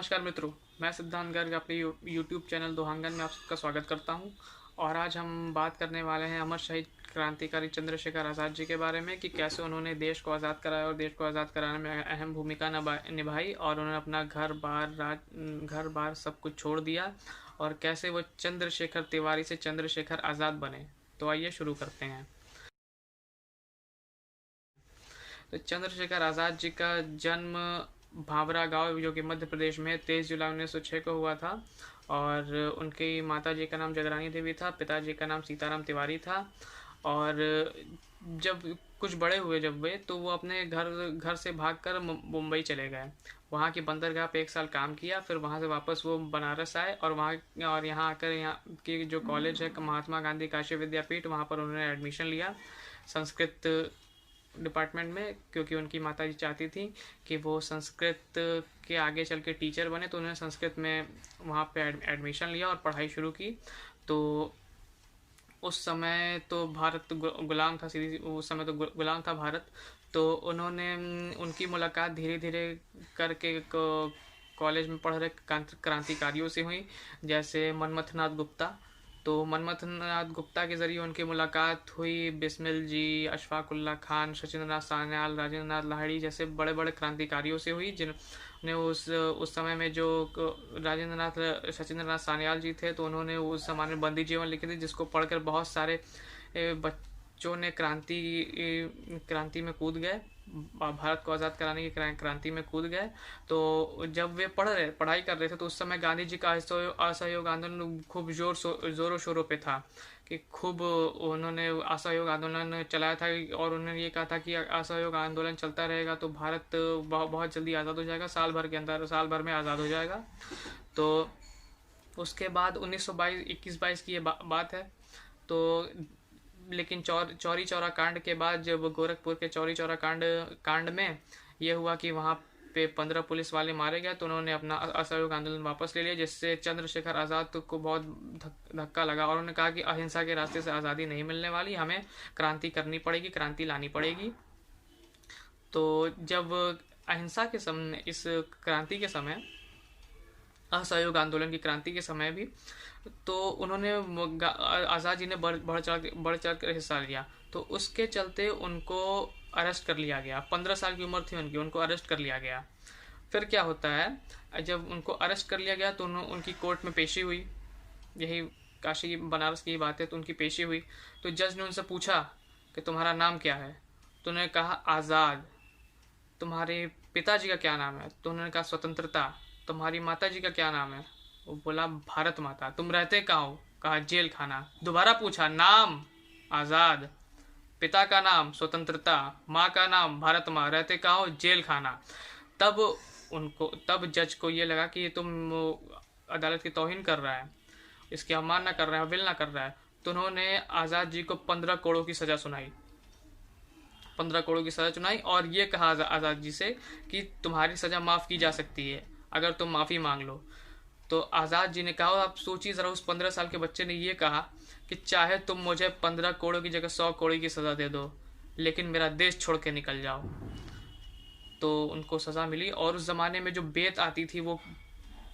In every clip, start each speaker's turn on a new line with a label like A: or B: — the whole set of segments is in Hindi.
A: नमस्कार मित्रों, मैं सिद्धांत गर्ग अपने यूट्यूब चैनल दोहांगन में आप सबका स्वागत करता हूं। और आज हम बात करने वाले हैं अमर शहीद क्रांतिकारी चंद्रशेखर आज़ाद जी के बारे में कि कैसे उन्होंने देश को आज़ाद कराया और देश को आज़ाद कराने में अहम भूमिका निभाई और उन्होंने अपना घर बार सब कुछ छोड़ दिया और कैसे वो चंद्रशेखर तिवारी से चंद्रशेखर आज़ाद बने। तो आइए शुरू करते हैं। तो चंद्रशेखर आज़ाद जी का जन्म भावरा गांव जो कि मध्य प्रदेश में 23 जुलाई 1906 को हुआ था। और उनकी माता जी का नाम जगरानी देवी था, पिताजी का नाम सीताराम तिवारी था। और जब कुछ बड़े हुए जब वे तो वो अपने घर से भागकर मुंबई चले गए। वहाँ की बंदरगाह पे 1 साल काम किया, फिर वहाँ से वापस वो बनारस आए और यहाँ आकर यहाँ की जो कॉलेज है महात्मा गांधी काशी विद्यापीठ, वहाँ पर उन्होंने एडमिशन लिया संस्कृत डिपार्टमेंट में, क्योंकि उनकी माताजी चाहती थी कि वो संस्कृत के आगे चल के टीचर बने। तो उन्होंने संस्कृत में वहाँ पे एडमिशन लिया और पढ़ाई शुरू की। तो उस समय तो भारत गुलाम था, सीधी उस समय तो गुलाम था भारत। तो उन्होंने उनकी मुलाकात धीरे धीरे करके कॉलेज में पढ़ रहे क्रांतिकारियों से हुई, जैसे मनमथनाथ गुप्ता। तो मनमथनाथ गुप्ता के ज़रिए उनकी मुलाकात हुई बिस्मिल जी, अशफाकुल्ला खान, सचिंद्रनाथ सान्याल, राजेंद्र नाथ लाहिड़ी जैसे बड़े बड़े क्रांतिकारियों से हुई, जिन्होंने उस समय में जो सचिंद्रनाथ सान्याल जी थे, तो उन्होंने उस ज़माने में बंदी जीवन लिखी थी, जिसको पढ़कर बहुत सारे बच्चों ने क्रांति में कूद गए, भारत को आज़ाद कराने की क्रांति में कूद गए। तो जब वे पढ़ाई कर रहे थे तो उस समय गांधी जी का असहयोग आंदोलन खूब जोरों शोरों पे था कि खूब उन्होंने असहयोग आंदोलन चलाया था। और उन्होंने ये कहा था कि असहयोग आंदोलन चलता रहेगा तो भारत बहुत जल्दी आज़ाद हो जाएगा, साल भर में आज़ाद हो जाएगा। तो उसके बाद 1921-22 की ये बात है। तो लेकिन चौरी चौरा कांड के बाद जब गोरखपुर के चौरी चौरा कांड में ये हुआ कि वहाँ पे 15 पुलिस वाले मारे गए, तो उन्होंने अपना असहयोग आंदोलन वापस ले लिया, जिससे चंद्रशेखर आज़ाद को बहुत धक्का लगा। और उन्होंने कहा कि अहिंसा के रास्ते से आज़ादी नहीं मिलने वाली, हमें क्रांति करनी पड़ेगी, क्रांति लानी पड़ेगी। तो जब अहिंसा के समय, इस क्रांति के समय, असहयोग आंदोलन की क्रांति के समय भी, तो उन्होंने आज़ाद जी ने बढ़ चढ़ कर हिस्सा लिया। तो उसके चलते उनको अरेस्ट कर लिया गया। 15 साल की उम्र थी उनको अरेस्ट कर लिया गया। फिर क्या होता है, जब उनको अरेस्ट कर लिया गया तो उनकी कोर्ट में पेशी हुई। यही काशी बनारस की बात है। तो उनकी पेशी हुई तो जज ने उनसे पूछा कि तुम्हारा नाम क्या है। तो उन्होंने कहा आज़ाद। तुम्हारे पिताजी का क्या नाम है? तो उन्होंने कहा स्वतंत्रता। तुम्हारी माता जी का क्या नाम है? वो बोला भारत माता। तुम रहते कहाँ हो? कहा जेल खाना। दोबारा पूछा नाम आज़ाद, पिता का नाम स्वतंत्रता, माँ का नाम भारत माँ, रहते कहाँ हो? जेल खाना। तब जज को ये लगा कि ये तुम अदालत की तौहीन कर रहा है, इसकी अवमानना कर रहा है, अवहेलना कर रहा है। तो उन्होंने आज़ाद जी को 15 करोड़ की सज़ा सुनाई। 15 करोड़ की सज़ा सुनाई और ये कहा आज़ाद जी से कि तुम्हारी सज़ा माफ़ की जा सकती है अगर तुम माफ़ी मांग लो। तो आज़ाद जी ने कहा, आप सोचिए ज़रा, उस 15 साल के बच्चे ने ये कहा कि चाहे तुम मुझे 15 करोड़ की जगह 100 करोड़ की सज़ा दे दो, लेकिन मेरा देश छोड़ के निकल जाओ। तो उनको सज़ा मिली। और उस ज़माने में जो बेत आती थी वो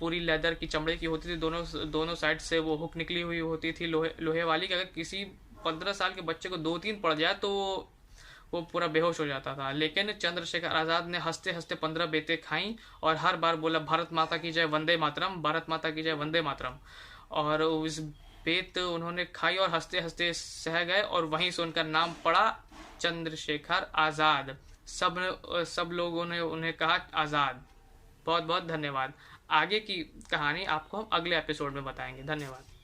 A: पूरी लेदर की, चमड़े की होती थी, दोनों साइड से वो हुक निकली हुई होती थी लोहे वाली, कि अगर किसी 15 साल के बच्चे को 2-3 पड़ जाए तो वो पूरा बेहोश हो जाता था। लेकिन चंद्रशेखर आज़ाद ने हंसते हंसते 15 बेतें खाई और हर बार बोला भारत माता की जय, वंदे मातरम, भारत माता की जय, वंदे मातरम। और उस बेत उन्होंने खाई और हंसते हंसते सह गए और वहीं से उनका नाम पड़ा चंद्रशेखर आज़ाद। सब लोगों ने उन्हें कहा आज़ाद। बहुत बहुत धन्यवाद। आगे की कहानी आपको हम अगले एपिसोड में बताएंगे। धन्यवाद।